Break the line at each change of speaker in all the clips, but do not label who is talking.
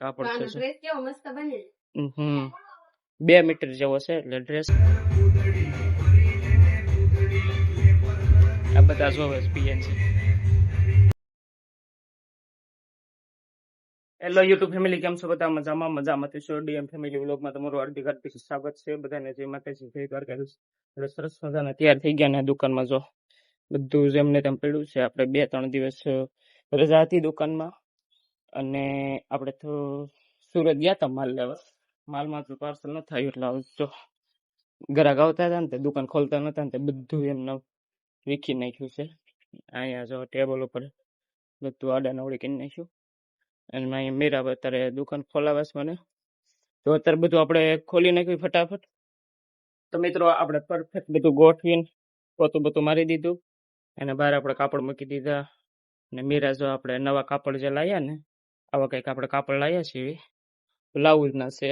કાપડ છે
ડ્રેસ કેવો મસ્ત બને.
2 મીટર જેવો છે એટલે ડ્રેસ. આ બધા જોવે પીએનસી. હેલો યુટ્યુબ ફેમિલી, કેમ છો બધા? મજામાં છો? ડીએમ ફેમિલી વ્લોગમાં તમારું હાર્દિક સ્વાગત છે. બધાને જય માતાજી, જય દ્વારકાધીશ. એટલે સરસ મજાના તૈયાર થઈ ગયા ને દુકાનમાં જો બધું જેમને તેમ પડ્યું છે. આપણે 2-3 દિવસ રજા હતી દુકાનમાં અને આપણે તો સુરત ગયા હતા માલ લેવા. માલમાં તો પાર્સલ ન થયું એટલે જો ગ્રાહક આવતા હતા ને તે દુકાન ખોલતા નતા ને તે બધું એમને વીખી નાખ્યું છે. અહીંયા જો ટેબલ ઉપર બધું આડાનવડી કરી નાખ્યું. અને અહીંયા મીરા અત્યારે દુકાન ખોલાવે છે મને. તો અત્યારે બધું આપણે ખોલી નાખ્યું ફટાફટ. તો મિત્રો આપણે પરફેક્ટ બધું ગોઠવીને પોતું મારી દીધું અને બહાર આપણે કાપડ મૂકી દીધા. અને મીરા જો આપણે નવા કાપડ જે લાવ્યા ને, આવા કંઈક આપણે કાપડ લાવ્યા છીએ, બ્લાઉઝ ના છે.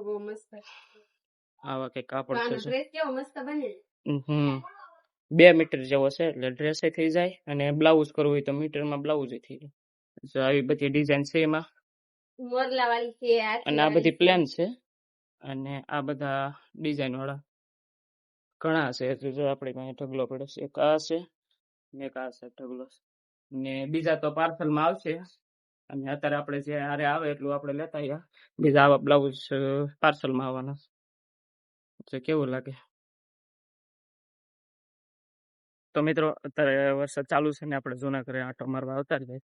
બહુ મસ્ત.
આવા કંઈક કાપડ છે.
ડ્રેસ કેવો મસ્ત બને.
2 મીટર જેવો છે એટલે ડ્રેસ થઈ જાય અને બ્લાઉઝ કરવું હોય તો મીટરમાં બ્લાઉઝ થઈ જાય. જો આવી બધી ડિઝાઇન છે એમાં,
મોરલા વાળી છે
અને આ બધી પ્લેન છે અને આ બધા ડિઝાઇન વાળા ઘણા છે. જો આપણી પાસે ઢગલો પડ્યો છે. એક આ છે ને એક આ છે ઢગલો, ને બીજા તો પાર્સલમાં આવશે. અને અત્યારે આપણે જે હારે આવે એટલું આપણે લેતા આવ્યા. બીજા આવા બ્લાઉઝ પાર્સલમાં આવવાના છે. કેવું લાગે? તો મિત્રો અત્યારે વરસાદ ચાલુ છે ને આપણે જૂના ઘરે આંટો મારવા આવતા રહીએ.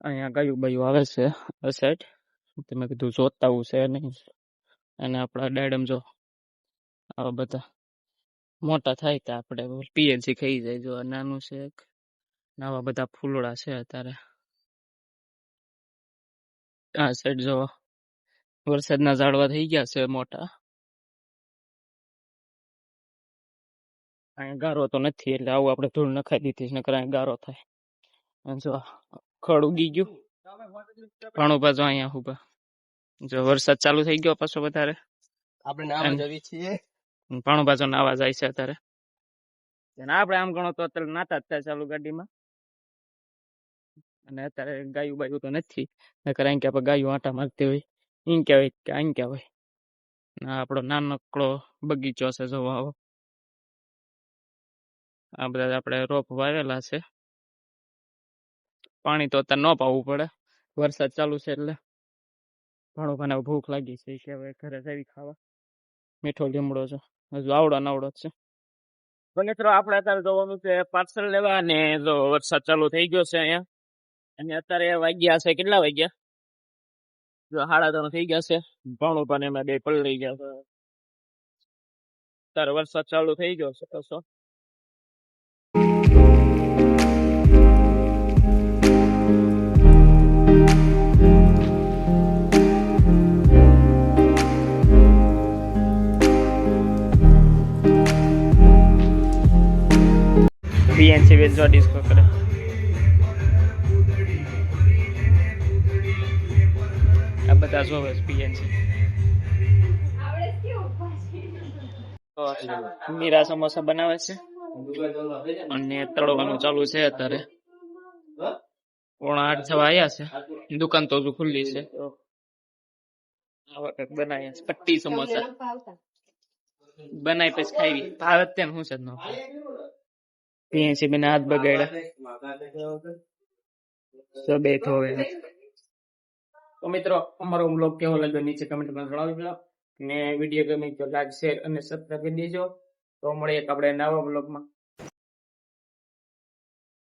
અહીંયા ગાયું બાયું આવે છે આ સાઈડ. તમે કીધું જોતા આવું છે નહીં. અને આપણા ડાયડમ જો આવા બધા મોટા થાય તો આપણે પીએનસી ખાઈ જાય. જો નાનું છે આવા બધા ફૂલડા છે. અત્યારે આ સાઈડ જો વરસાદના ઝાડવા થઈ ગયા છે મોટા. અહીંયા ગારો તો નથી એટલે આવું આપણે ધૂળ નખાઈ દીધી નકર અહીંયા ગારો થાય. જો ખડ ઉગી ગયું. ઘણું બાજુ અહીંયા ઉભા જો વરસાદ ચાલુ થઈ ગયો પાછો વધારે.
આપણે નાવા જવી છીએ.
પાણું બાજુ નાવા જાય છે અત્યારે. આપણે આમ ગણો તો અત્યારે નાતા જ થાય ચાલુ ગાડીમાં. અને અત્યારે ગાયું બાયું તો નથી નકર અહીં કે ગાયું આંટા મારતી હોય અહીં કહેવાય કે અહીં કહેવાય. આપણો નાનકડો બગીચો છે જોવા આવો. આ બધા આપણે રોપ વાવેલા છે. પાણી તો અત્યારે ન પાવું પડે, વરસાદ ચાલુ છે એટલે. ઘણો મને ભૂખ લાગી છે કે હવે ઘરે જઈ ખાવા. મીઠો લીમડો છે, હજુ આવડો નાવડો જ છે. તો મિત્રો આપણે અત્યારે જવાનું છે પાર્સલ લેવા. અને જો વરસાદ ચાલુ થઈ ગયો છે અહીંયા. અને અત્યારે વાગ્યા છે, કેટલા વાગ્યા? જો 3:30 થઈ ગયા છે. ભણું પણ એમાં 2 પલળી ગયા છે. અત્યારે વરસાદ ચાલુ થઈ ગયો છે તો પીએનસી વેચવા ડિસ્કો કરે. આ બધા જોવે પીએનસી. તો મીરા સમોસા બનાવે છે અને તળવાનું ચાલુ છે. અત્યારે 7:45 થવા આવ્યા છે. દુકાન તો હજુ ખુલ્લી છે. આવા કંઈક બનાવ્યા છે પટ્ટી સમોસા. બનાવી પછી ખાવી ભાવે તેમ શું છે ન પીએનસી બેને હાથ બગાડ્યા બે ધોવે. તો મિત્રો અમારો બ્લોગ કેવો લાગ્યો નીચે કમેન્ટમાં જણાવજો. ને વિડીયો ગમે તો લાઈક, શેર અને સબસ્ક્રાઇબ કરી દેજો. તો મળીએ આપણે નવા બ્લોગમાં.